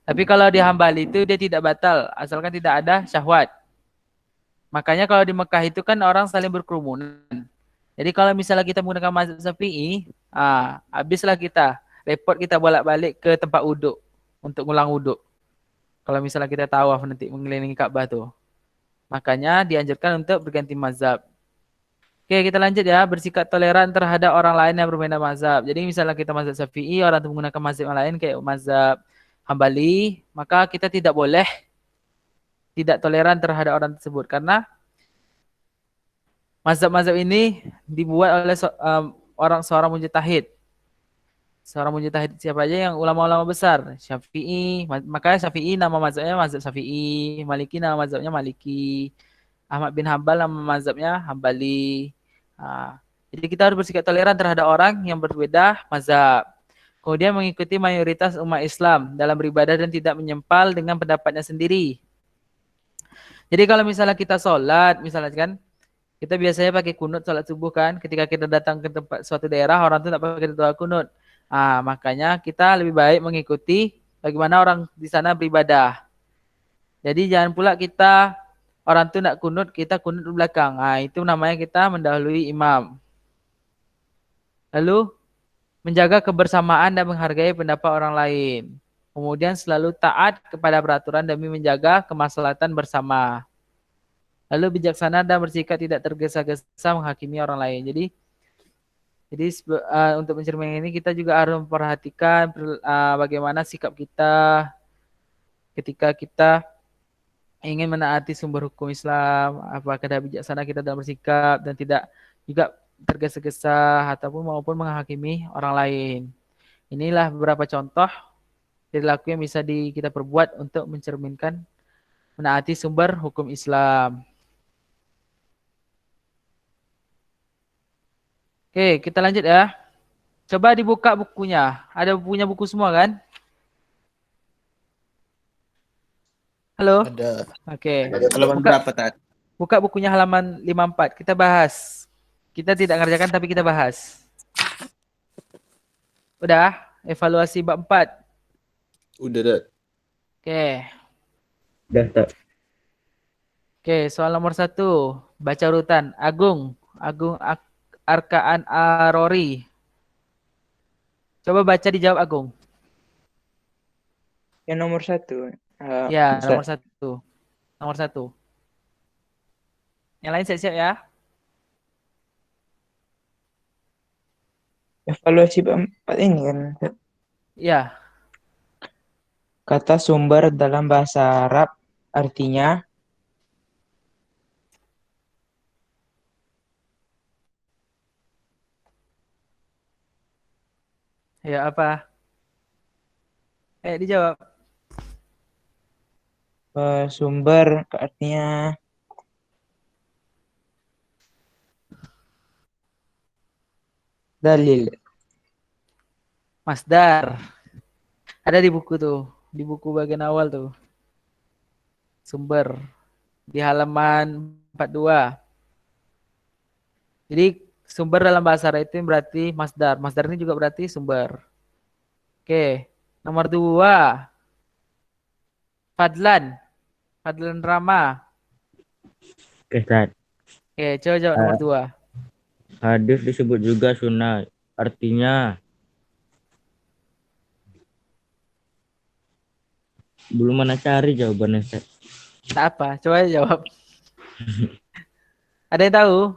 Tapi kalau di Hambali itu dia tidak batal asalkan tidak ada syahwat. Makanya kalau di Mekah itu kan orang saling berkerumunan. Jadi kalau misalnya kita menggunakan mazhab Syafi'i, habislah kita. Repot kita bolak-balik ke tempat wuduk untuk ngulang wuduk. Kalau misalnya kita tawaf nanti mengelilingi Ka'bah tuh. Makanya dianjurkan untuk berganti mazhab. Oke, kita lanjut ya. Bersikap toleran terhadap orang lain yang berbeda mazhab. Jadi misalnya kita mazhab Syafi'i, orang itu menggunakan mazhab yang lain kayak mazhab Hambali, maka kita tidak boleh tidak toleran terhadap orang tersebut karena mazhab-mazhab ini dibuat oleh seorang mujtahid. Seorang mujtahid siapa aja yang ulama-ulama besar, Syafi'i, makanya Syafi'i nama mazhabnya mazhab Syafi'i, Maliki nama mazhabnya Maliki, Ahmad bin Hambal nama mazhabnya Hambali. Jadi kita harus bersikap toleran terhadap orang yang berbeda mazhab. Kemudian mengikuti mayoritas umat Islam dalam beribadah dan tidak menyempal dengan pendapatnya sendiri. Jadi kalau misalnya kita sholat, misalnya kan, kita biasanya pakai kunut sholat subuh kan. Ketika kita datang ke tempat suatu daerah, orang itu tidak pakai doa kunut. Makanya kita lebih baik mengikuti bagaimana orang di sana beribadah. Jadi jangan pula kita orang itu nak kunut, kita kunut di belakang. Itu namanya kita mendahului imam. Lalu menjaga kebersamaan dan menghargai pendapat orang lain. Kemudian selalu taat kepada peraturan demi menjaga kemaslahatan bersama. Lalu bijaksana dan bersikap tidak tergesa-gesa menghakimi orang lain. Jadi untuk mencerminkan ini kita juga harus memperhatikan bagaimana sikap kita ketika kita ingin menaati sumber hukum Islam, apakah bijaksana kita dalam bersikap dan tidak juga tergesa-gesa ataupun maupun menghakimi orang lain. Inilah beberapa contoh perilaku yang bisa kita perbuat untuk mencerminkan menaati sumber hukum Islam. Oke, kita lanjut ya. Coba dibuka bukunya. Ada punya buku semua kan? Halo? Ada. Oke. Halaman berapa tadi? Buka bukunya halaman 54. Kita bahas. Kita tidak ngerjakan tapi kita bahas. Udah? Evaluasi bab 4. Udah, Dad. Oke. Udah, tak. Oke, soal nomor 1. Baca urutan. Agung Arkaan Arori. Coba baca dijawab Agung. Yang nomor 1. Ya, bisa. nomor 1. Nomor 1. Yang lain siap-siap ya. Evaluasi bab 4 ini kan. Ya. Kata sumber dalam bahasa Arab artinya Ya, apa? Dijawab. sumber artinya dalil. Masdar. Ada di buku tuh. Di buku bagian awal tuh. Sumber. Di halaman 42. Jadi sumber dalam bahasa Arab itu berarti masdar. Masdar ini juga berarti sumber. Oke. Nomor 2. Fadlan Rama. Oke, Tad. Oke, coba jawab nomor 2. Hadis disebut juga sunnah. Artinya belum mana cari jawabannya, Tad. Tak apa, coba jawab. Ada yang tahu?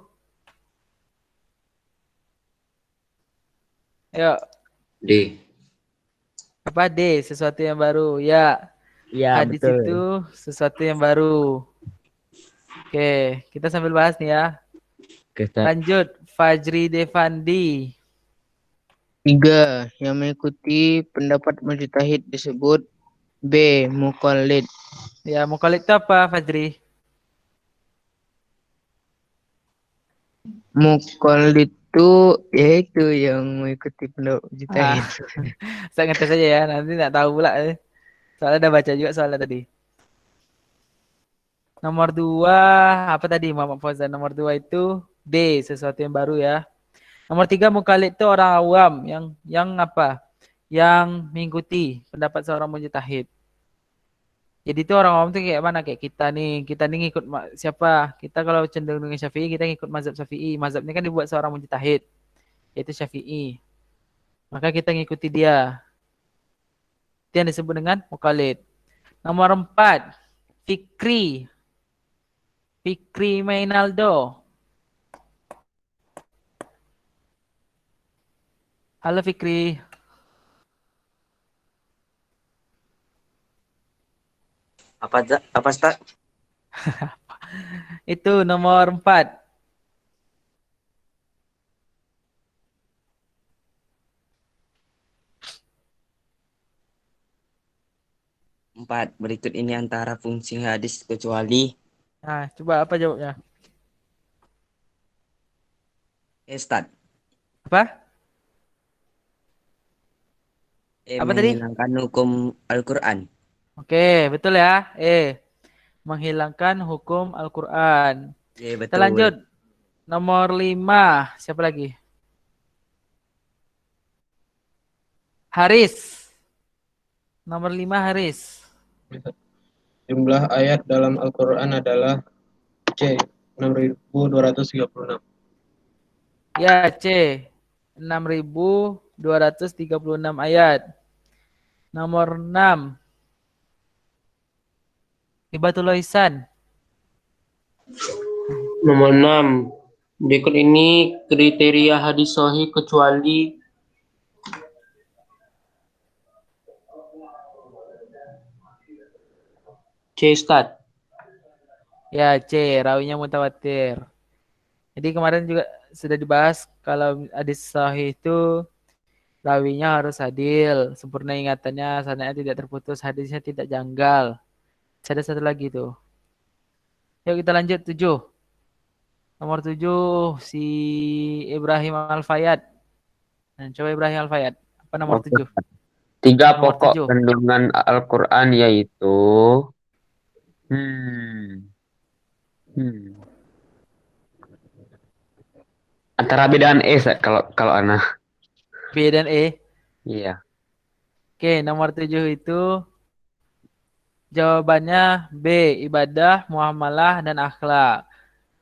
Yuk. D. Apa D? Sesuatu yang baru. Ya. Ya, Hadis betul. itu sesuatu yang baru. Oke, kita sambil bahas nih ya. Oke, Tad. Lanjut, Fajri Devandi. 3. Yang mengikuti pendapat mujtahid disebut B. Muqallid. Ya, muqallid itu apa, Fajri? Muqallid itu yaitu yang mengikuti pendapat mujtahid. Saya ngetes aja ya, nanti nggak tahu pula. Soalnya udah baca juga soalnya tadi. Nomor 2, apa tadi Muhammad Fauzan? Nomor 2 itu D, sesuatu yang baru ya. Nomor 3, muqallid itu orang awam yang apa? Yang mengikuti pendapat seorang mujtahid. Jadi itu orang awam itu kayak mana? Kayak kita nih ngikut siapa? Kita kalau cenderung dengan Syafi'i, kita ngikut mazhab Syafi'i. Mazhab ini kan dibuat seorang mujtahid, yaitu Syafi'i. Maka kita ngikuti dia. Itu yang disebut dengan muqallid. Nomor 4, Fikri Mainaldo. Halo Fikri. Apa Ustaz? Itu nomor 4. Berikut ini antara fungsi hadis kecuali Nah, coba apa jawabnya? Ustaz. Apa? Apa tadi? Menghilangkan hukum Al-Quran. Oke, betul ya. Menghilangkan hukum Al-Quran. Ya, betul. Kita lanjut. Nomor 5. Siapa lagi? Haris. Nomor 5 Haris. Jumlah ayat dalam Al-Quran adalah C. 6.236. Ya, C. 6.236 ayat. Nomor 6. Hibatullah Ihsan. Nomor 6. Berikut ini kriteria hadis sahih kecuali C, Ustaz. Ya, C. Rawinya mutawatir. Jadi kemarin juga sudah dibahas kalau hadis sahih itu rawinya harus adil, sempurna ingatannya, sanadnya tidak terputus, hadisnya tidak janggal. Ada satu lagi tuh. Yuk kita lanjut 7. Nomor 7 si Ibrahim Al-Fayyad. Nah, coba Ibrahim Al-Fayyad. Apa nomor 7? 3 Nomor pokok 7. kandungan Al-Quran yaitu hmm, hmm. Antara B dan E kalau Ana. B dan E. Iya. Oke, nomor 7 itu jawabannya B, ibadah, muamalah, dan akhlak.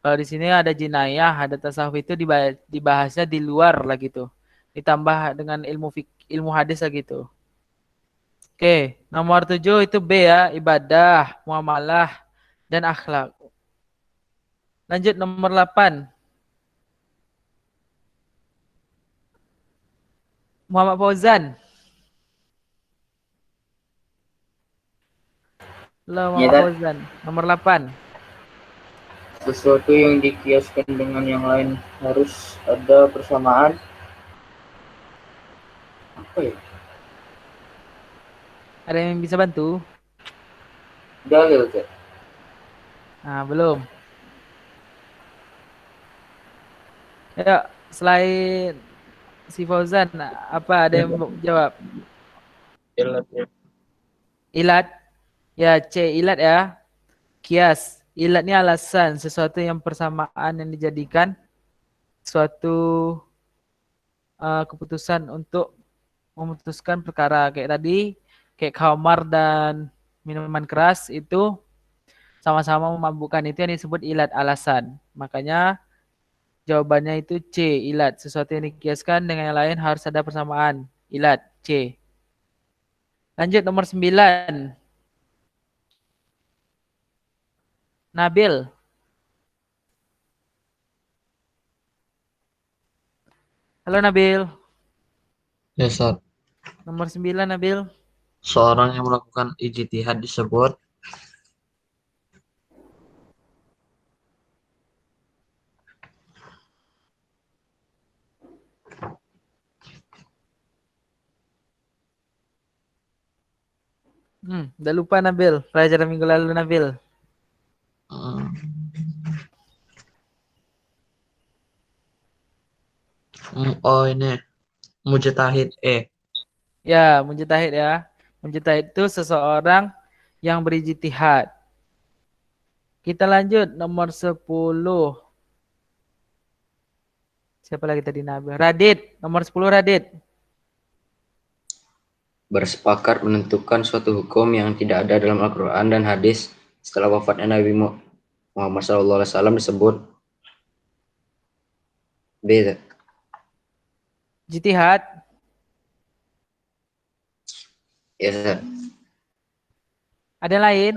Kalau di sini ada jinayah, ada tasawuf itu dibahasnya di luar lagi tuh. Ditambah dengan ilmu hadis lagi tuh. Oke, nomor 7 itu B ya, ibadah, muamalah, dan akhlak. Lanjut nomor 8. Muhammad Fauzan. Halo Muhammad Fauzan. Nomor 8. Sesuatu yang dikiaskan dengan yang lain harus ada persamaan. Apa ya? Ada yang bisa bantu? Dalil, Cak. Nah, belum. Ya, selain si Fauzan, apa ada yang jawab? Ilat ya. Ilat. Ya, C ilat ya. Kias. Ilat ini alasan, sesuatu yang persamaan yang dijadikan suatu keputusan untuk memutuskan perkara. Kayak tadi, kayak khamar dan minuman keras itu sama-sama memabukkan, itu yang disebut ilat, alasan. Makanya jawabannya itu C, ilat. Sesuatu yang dikiaskan dengan yang lain harus ada persamaan. Ilat, C. Lanjut nomor 9. Nabil. Halo Nabil. Ya, Ustaz. Nomor 9 Nabil. Seorang yang melakukan ijtihad disebut Udah lupa Nabil. Pelajaran minggu lalu Nabil. oh ini mujtahid Ya, mujtahid ya. Mujtahid itu seseorang yang berijtihad. Kita lanjut nomor 10. Siapa lagi tadi Nabil? Radit, nomor 10 Radit. Bersepakat menentukan suatu hukum yang tidak ada dalam Al-Quran dan hadis setelah wafatnya Nabi Muhammad SAW disebut B. Ijtihad. Ya, Ustaz. Ada yang lain?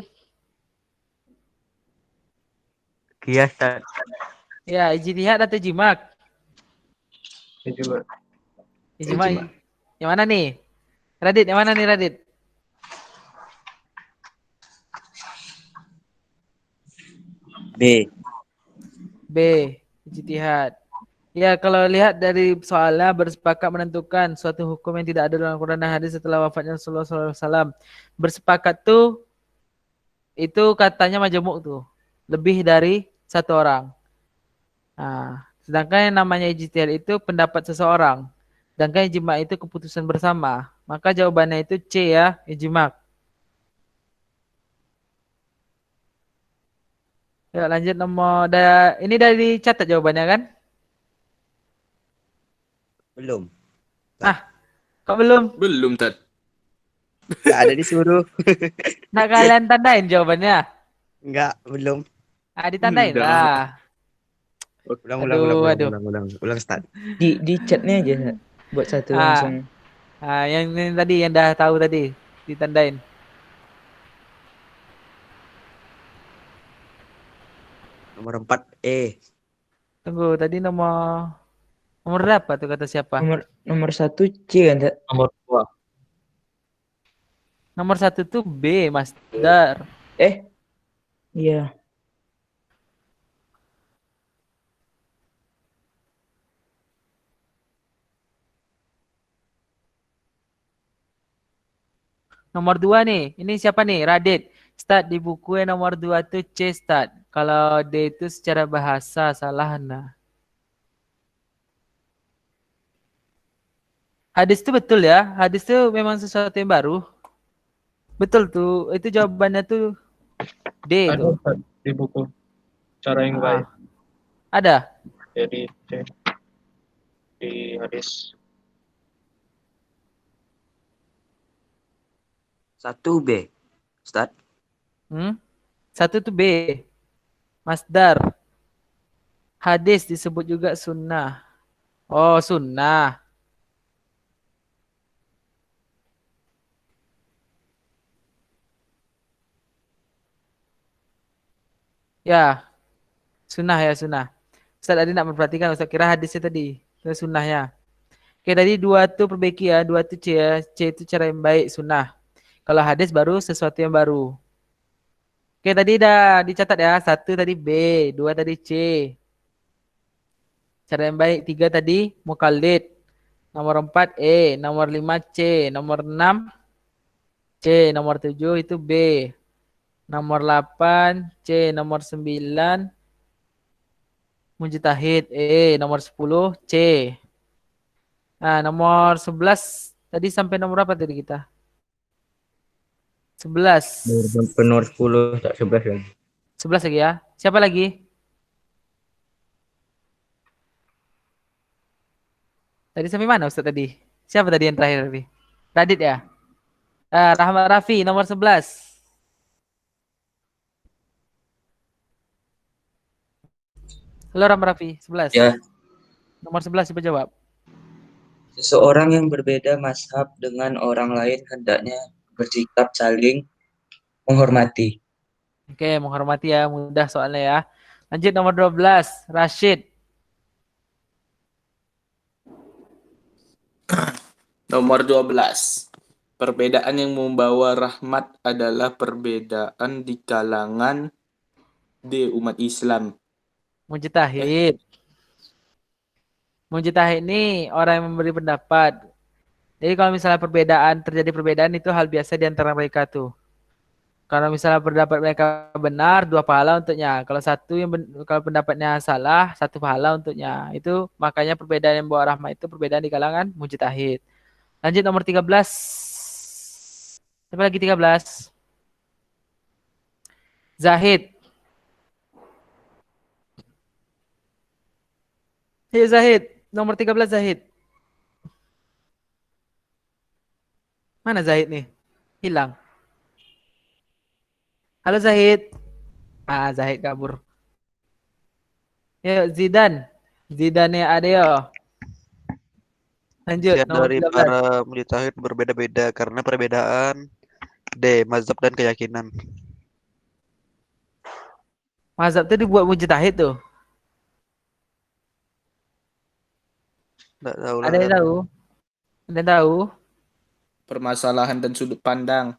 Kias, Ustaz. Ya, ijtihad atau jimak? Ijma. Ijma. Yang mana nih? Radit, yang mana nih Radit? B. B, ijtihad. Ya, kalau lihat dari soalnya bersepakat menentukan suatu hukum yang tidak ada dalam Al-Quran dan hadis setelah wafatnya Rasulullah SAW. Bersepakat tuh, itu katanya majemuk tuh. Lebih dari satu orang. Nah, sedangkan yang namanya ijtihad itu pendapat seseorang. Sedangkan ijma itu keputusan bersama. Maka jawabannya itu C ya, ijma. Ya, lanjut nomor. Ini dari catat jawabannya kan? Belum. Kok belum? Belum, Tat. Nggak ada disuruh. Nah, kalian tandain jawabannya. Nggak, belum. Ditandain Udah. lah. Ulang, Aduh. ulang, start. Di chatnya aja, Sat. Buat satu Ah, langsung. yang ini tadi yang dah tahu tadi ditandain. Nomor 4 E. Tunggu, tadi nomor berapa tuh kata siapa? Nomor 1 C kan, Sat? Nomor 2. Nomor 1 tuh B, Masdar. Iya. Nomor 2 nih, ini siapa nih? Radit. Start di buku yang nomor 2 tuh C start. Kalau D itu secara bahasa salah nah. Hadis itu betul ya? Hadis itu memang sesuatu yang baru. Betul tuh. Itu jawabannya tuh D Ada tuh. Ustaz, di buku cara yang baik. Ada. Jadi di hadis 1 B. Start. 1 tuh B. Masdar. Hadis disebut juga sunnah. Oh, sunnah. Ya, sunnah ya, sunnah. Ustaz tadi nak memperhatikan, Ustaz kira hadisnya tadi. Itu sunnahnya. Oke, tadi 2 tuh perbaiki ya. 2 tuh C ya. C itu cara yang baik, sunnah. Kalau hadis baru, sesuatu yang baru. Oke, tadi dah dicatat ya. 1 tadi B, 2 tadi C. Cara yang baik 3 tadi mukallid. Nomor 4 E, nomor 5 C, nomor 6 C, nomor 7 itu B. Nomor 8 C, nomor 9 mujtahid E, nomor 10 C. Nah, nomor 11 tadi sampai nomor berapa tadi kita? 11. Sampai nomor 10, tak 11 kan. 11 lagi ya. Siapa lagi? Tadi sampai mana Ustaz tadi? Siapa tadi yang terakhir tadi? Radit ya? Rahmat Rafi nomor 11. Halo Rahmat Rafi, 11. Ya. Nomor 11 siapa jawab? Seseorang yang berbeda mazhab dengan orang lain hendaknya bersikap saling menghormati. Oke, menghormati ya, mudah soalnya ya. Lanjut nomor 12, Rashid. Nomor 12. Perbedaan yang membawa rahmat adalah perbedaan di kalangan umat Islam. Mujtahid. Mujtahid ini orang yang memberi pendapat. Jadi kalau misalnya terjadi perbedaan itu hal biasa di antara mereka tuh. Kalau misalnya pendapat mereka benar, 2 pahala untuknya. Kalau kalau pendapatnya salah, 1 pahala untuknya. Itu makanya perbedaan yang membawa rahmat itu perbedaan di kalangan mujtahid. Lanjut nomor 13. Siapa lagi 13? Zahid. Hey Zahid, nomor 13 Zahid. Mana Zahid nih? Hilang. Halo Zahid. Zahid kabur. Yuk Zidan. Zidane Adeo. Lanjut Sebagian nomor dari 13. para mujtahid berbeda-beda karena perbedaan D. Mazhab dan keyakinan. Mazhab itu dibuat mujtahid tuh. Nggak tahu lah. Ada yang tahu? Ada yang tahu? Permasalahan dan sudut pandang.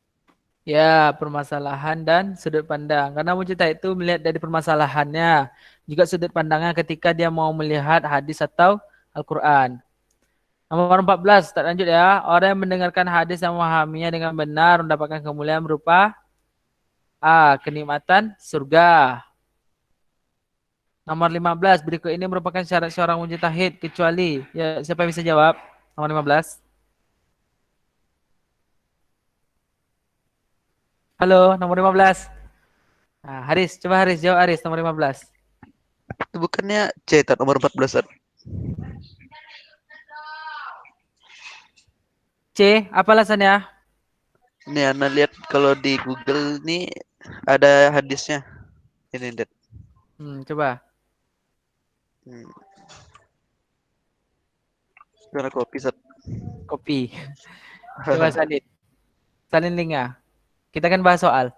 Ya, permasalahan dan sudut pandang. Karena mujtahid itu melihat dari permasalahannya, juga sudut pandangnya ketika dia mau melihat hadis atau Al-Quran. Nomor 14, tak lanjut ya. Orang yang mendengarkan hadis dan memahaminya dengan benar mendapatkan kemuliaan berupa A. Kenikmatan surga. Nomor 15, berikut ini merupakan syarat seorang mujtahid kecuali. Ya, siapa yang bisa jawab? Nomor 15. Halo, nomor 15. Haris, coba Haris jawab Haris, nomor 15. Itu bukannya C, nomor 14. C, apa alasannya? Ini Anda lihat kalau di Google nih ada hadisnya. Ini, Dad. Coba. Hmm. Gimana kopi, Sat? Kopi. Coba salin. Salin linknya. Kita kan bahas soal.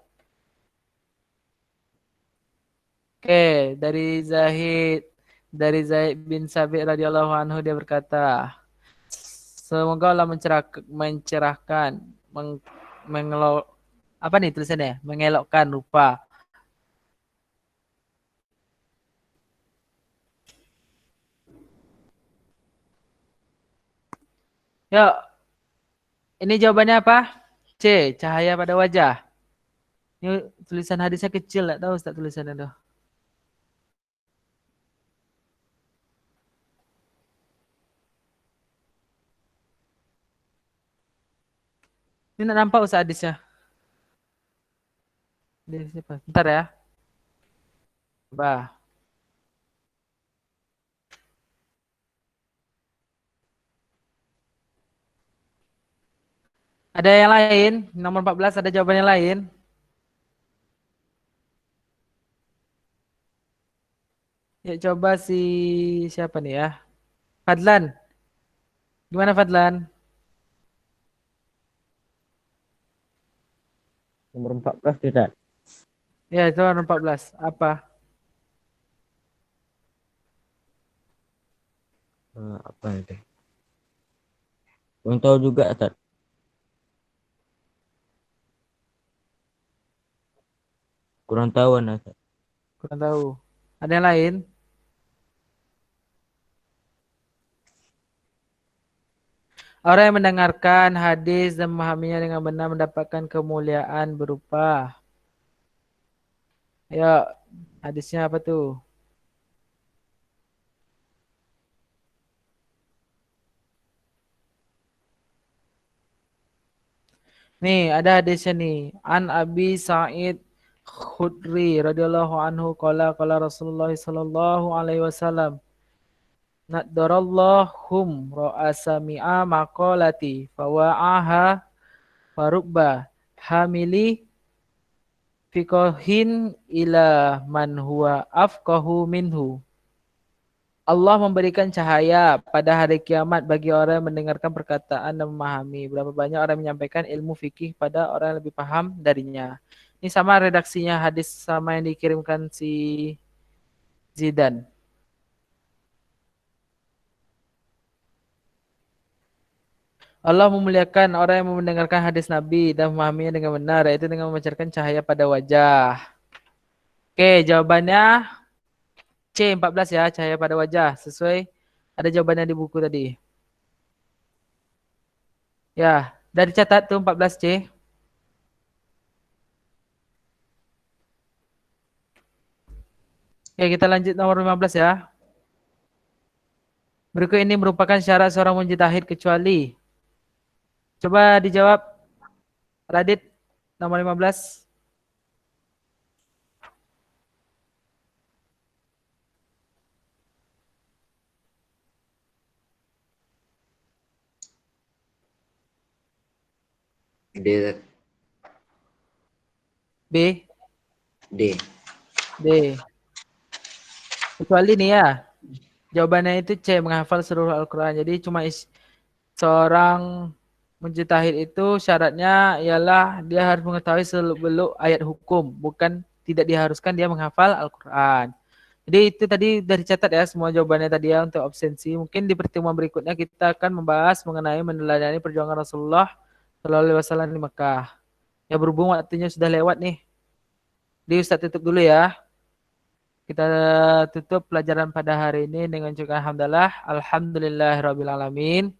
Oke, dari Zaid bin Sabit radhiyallahu anhu dia berkata, semoga Allah mencerahkan, apa nih tulisannya? Mengelokkan rupa. Yuk, ini jawabannya apa? C, cahaya pada wajah. Ini tulisan hadisnya kecil, nggak tahu Ustaz tulisannya tuh. Ini nggak nampak Ustaz hadisnya. Bentar ya. Coba. Ada yang lain? Nomor 14 ada jawabannya lain? Ya coba siapa nih ya? Fadlan. Gimana Fadlan? Nomor 14 tidak. Ya itu nomor 14. Apa? Apa itu? Belum tahu juga, Ustaz. Kurang tahu, Ustaz. Kurang tahu. Ada yang lain? Orang yang mendengarkan hadis dan memahaminya dengan benar mendapatkan kemuliaan berupa. Ya, hadisnya apa tuh? Nih, ada hadisnya nih. An Abi Sa'id Khudri radhiyallahu anhu qala Rasulullah sallallahu alaihi wasallam nadarallahum ra'asa mi'a maqalati fawa'aha farubba hamili fiqhin ila man huwa afqahu minhu. Allah memberikan cahaya pada hari kiamat bagi orang yang mendengarkan perkataan dan memahami. Berapa banyak orang yang menyampaikan ilmu fikih pada orang yang lebih paham darinya. Ini sama redaksinya hadis sama yang dikirimkan si Zidan. Allah memuliakan orang yang mendengarkan hadis Nabi dan memahaminya dengan benar, yaitu dengan memancarkan cahaya pada wajah. Oke, jawabannya C14 ya, cahaya pada wajah. Sesuai, ada jawabannya di buku tadi. Ya, dari catat tuh 14C. Oke, kita lanjut nomor 15 ya. Berikut ini merupakan syarat seorang mujtahid kecuali. Coba dijawab. Radit, nomor 15. D. B. D. D. Kecuali nih ya. Jawabannya itu C, menghafal seluruh Al-Quran. Jadi cuma seorang mujtahid itu syaratnya ialah dia harus mengetahui seluk-beluk ayat hukum. Bukan tidak diharuskan dia menghafal Al-Quran. Jadi itu tadi dari catat ya semua jawabannya tadi ya untuk absensi. Mungkin di pertemuan berikutnya kita akan membahas mengenai meneladani perjuangan Rasulullah Shallallahu Alaihi Wasallam di Mekah. Ya berhubung waktunya sudah lewat nih. Di Ustaz tutup dulu ya. Kita tutup pelajaran pada hari ini dengan juga alhamdulillahirabbil alamin.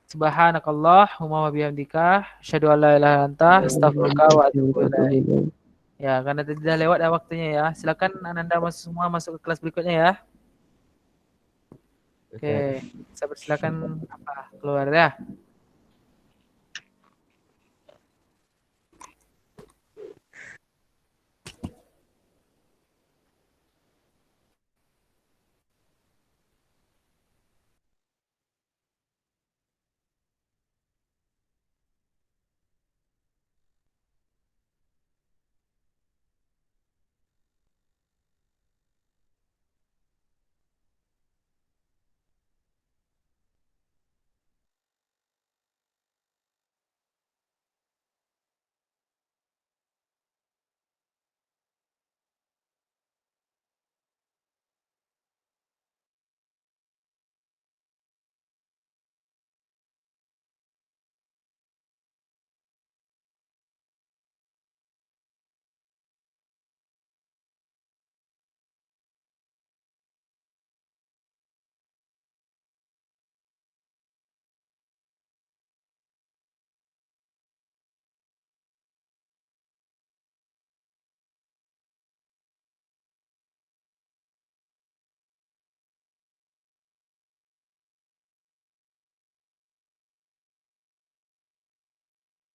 Subhanakallahumma wa bihamdika asyhadu an la ilaha illa anta astaghfiruka wa atubu ilaik. Ya, karena tidak lewat dah waktunya ya. Silakan Ananda semua masuk ke kelas berikutnya ya. Oke, saya persilakan keluar ya.